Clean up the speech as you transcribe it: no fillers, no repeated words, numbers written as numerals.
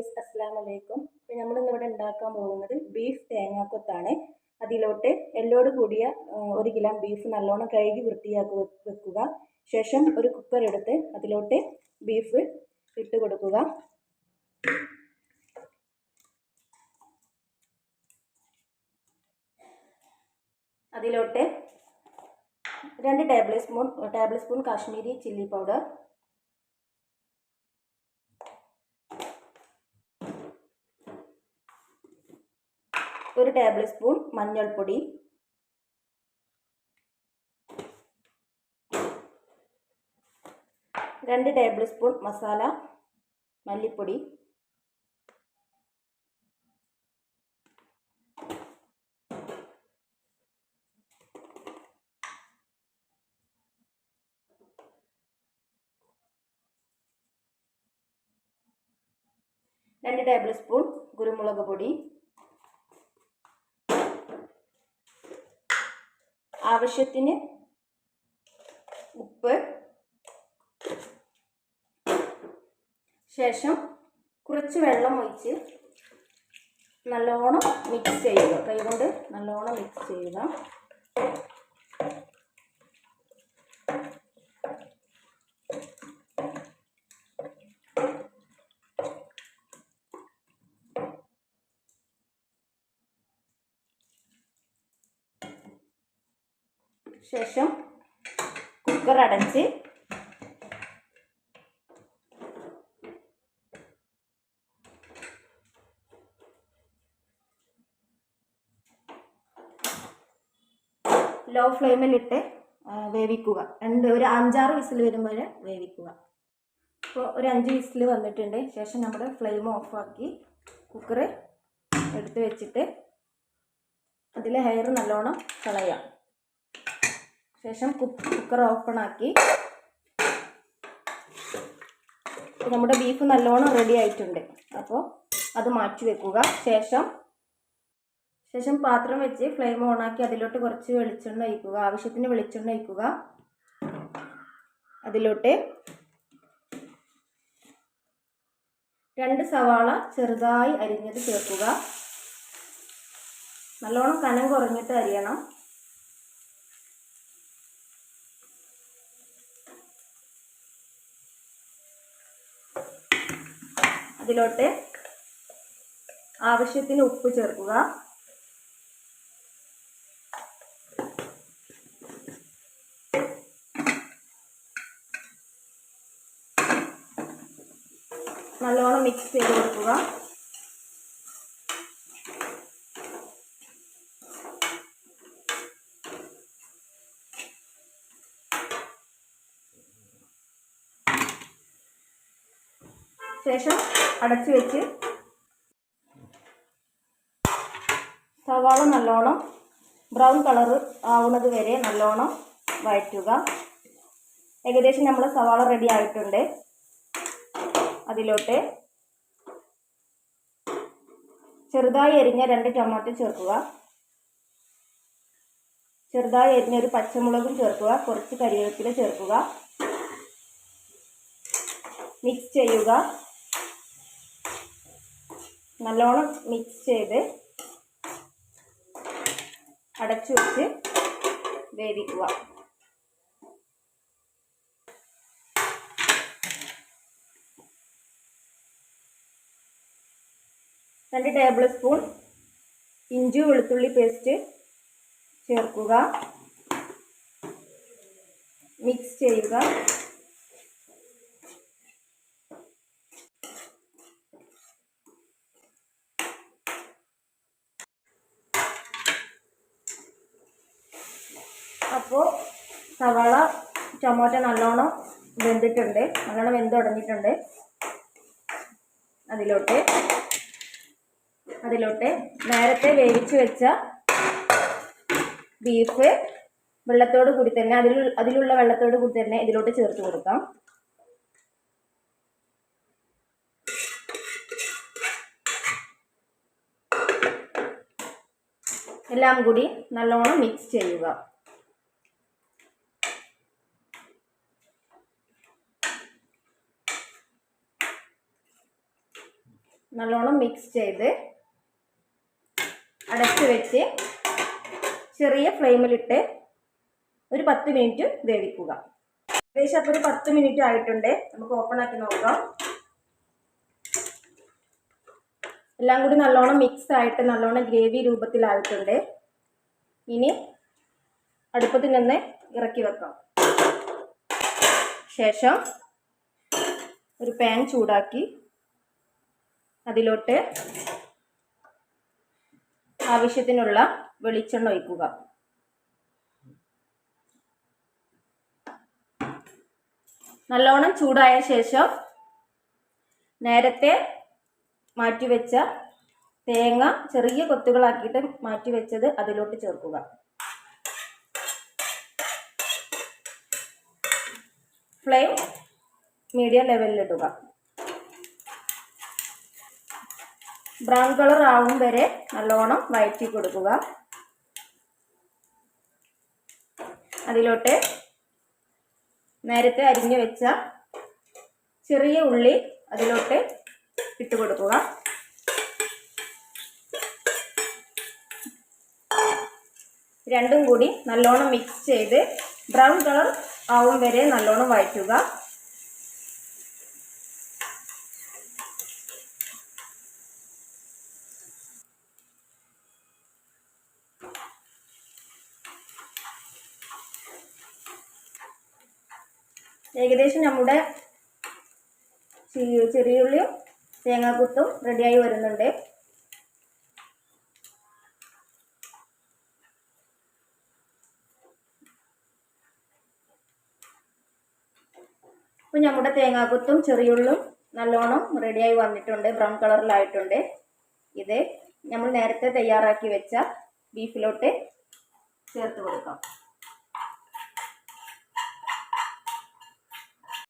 Viewers അസ്സലാമു അലൈക്കും. അപ്പോൾ നമ്മളിന്നിവിടെ ഉണ്ടാക്കാൻ പോകുന്നത് ബീഫ് തേങ്ങാക്കൊത്താണ്. അതിലോട്ട് എല്ലോട് കൂടിയ 1 കിലോ ബീഫ് നല്ലോണം കഴുകി വൃത്തിയാക്കി വെക്കുക. ശേഷം ഒരു കുക്കർ എടുത്ത് അതിലോട്ട് ബീഫ് ഇട്ട് കൊടുക്കുക. അതിലോട്ട് 2 table spoon Kashmiri chilli powder, 1 table spoon മഞ്ഞൾപ്പൊടി, 2 ടേബിൾ സ്പൂൺ മസാല മല്ലിപ്പൊടി, 2 ടേബിൾ സ്പൂൺ കുരുമുളക് പൊടി, ആവശ്യത്തിന് ഉപ്പ്, ശേഷം കുറച്ച് വെള്ളം ഒഴിച്ച് നല്ലോണം മിക്സ് ചെയ്യുക. കൈകൊണ്ട് നല്ലോണം മിക്സ് ചെയ്യുക. ശേഷം കുക്കർ അടച്ച് ലോ ഫ്ലെയിമിലിട്ട് വേവിക്കുക. ഒരു 5-6 വിസിൽ വരുമ്പോൾ വേവിക്കുക. ഇപ്പോൾ ഒരു 5 വിസിൽ വന്നിട്ടുണ്ട്. ശേഷം നമ്മുടെ ഫ്ലെയിം ഓഫാക്കി കുക്കർ എടുത്ത് വെച്ചിട്ട് അതിലെ ഹെയർ നല്ലോണം കളയാം. ശേഷം കുക്കർ ഓപ്പൺ ആക്കി നമ്മുടെ ബീഫ് നല്ലോണം റെഡി ആയിട്ടുണ്ട്. അപ്പോൾ അത് മാറ്റി വെക്കുക. ശേഷം പാത്രം വെച്ച് ഫ്ലെയിം ഓണാക്കി അതിലോട്ട് കുറച്ച് വെളിച്ചെണ്ണ ഒഴിക്കുക. ആവശ്യത്തിന് വെളിച്ചെണ്ണ ഒഴിക്കുക. അതിലോട്ട് 2 സവാള ചെറുതായി അരിഞ്ഞത് ചേർക്കുക. നല്ലോണം കനം കുറഞ്ഞിട്ട് അരിയണം. അതിലോട്ട് ആവശ്യത്തിന് ഉപ്പ് ചേർക്കുക. നല്ലോണം മിക്സ് ചെയ്ത് കൊടുക്കുക. ശേഷം അടച്ചു വെച്ച് സവാള നല്ലോണം ബ്രൗൺ കളർ ആവുന്നത് വരെ നല്ലോണം വഴറ്റുക. ഏകദേശം നമ്മൾ സവാള റെഡി ആയിട്ടുണ്ട്. അതിലോട്ട് ചെറുതായി എരിഞ്ഞ 2 ടൊമാറ്റോ ചേർക്കുക. ചെറുതായി എരിഞ്ഞ ഒരു പച്ചമുളകും ചേർക്കുക. കുറച്ച് കരിവേപ്പില ചേർക്കുക. മിക്സ് ചെയ്യുക. നല്ലോണം മിക്സ് ചെയ്ത് അടച്ചു വെച്ച് വേവിക്കുക. രണ്ട് ടേബിൾ സ്പൂൺ ഇഞ്ചി വെളുത്തുള്ളി പേസ്റ്റ് ചേർക്കുക. മിക്സ് ചെയ്യുക. അപ്പോൾ സവാള ടൊമാറ്റോ നല്ലോണം വെന്തിട്ടുണ്ട്. നല്ലോണം വെന്തുടങ്ങിയിട്ടുണ്ട്. അതിലോട്ട് നേരത്തെ വേവിച്ച് വെച്ച ബീഫ് വെള്ളത്തോട് കൂടി തന്നെ അതിലുള്ള വെള്ളത്തോട് കൂടി തന്നെ ഇതിലോട്ട് ചേർത്ത് കൊടുക്കാം. എല്ലാം കൂടി നല്ലോണം മിക്സ് ചെയ്യുക. നല്ലോണം മിക്സ് ചെയ്ത് അടച്ച് വെച്ച് ചെറിയ ഫ്ലെയിമിലിട്ട് ഒരു 10 മിനിറ്റ് വേവിക്കുക. ഏകദേശം അപ്പോൾ ഒരു 10 മിനിറ്റ് ആയിട്ടുണ്ട്. നമുക്ക് ഓപ്പൺ ആക്കി നോക്കാം. എല്ലാം കൂടി നല്ലോണം മിക്സ് ആയിട്ട് നല്ലോണം ഗ്രേവി രൂപത്തിലായിട്ടുണ്ട്. ഇനി അടുപ്പത്തിൽ നിന്ന് ഇറക്കി വെക്കാം. ശേഷം ഒരു പാൻ ചൂടാക്കി അതിലോട്ട് ആവശ്യത്തിനുള്ള വെളിച്ചെണ്ണ ഒഴിക്കുക. നല്ലോണം ചൂടായ ശേഷം നേരത്തെ മാറ്റിവെച്ച തേങ്ങ ചെറിയ കൊത്തുകളാക്കിയിട്ട് മാറ്റിവെച്ചത് അതിലോട്ട് ചേർക്കുക. ഫ്ലെയിം മീഡിയം ലെവലിലിടുക. ബ്രൗൺ കളർ ആവും വരെ നല്ലോണം വഴറ്റി കൊടുക്കുക. അതിലോട്ട് നേരത്തെ അരിഞ്ഞു വെച്ച ചെറിയ ഉള്ളി അതിലോട്ട് ഇട്ട് കൊടുക്കുക. രണ്ടും കൂടി നല്ലോണം മിക്സ് ചെയ്ത് ബ്രൗൺ കളർ ആവും വരെ നല്ലോണം വഴറ്റുക. ഏകദേശം നമ്മുടെ ചെറിയുള്ളിയും തേങ്ങാക്കുത്തും റെഡിയായി വരുന്നുണ്ട്. അപ്പോൾ നമ്മുടെ തേങ്ങാക്കുത്തും ചെറിയുള്ളും നല്ലോണം റെഡിയായി വന്നിട്ടുണ്ട്. ബ്രൗൺ കളറിലായിട്ടുണ്ട്. ഇത് നമ്മൾ നേരത്തെ തയ്യാറാക്കി വെച്ച ബീഫിലോട്ട് ചേർത്ത് കൊടുക്കാം.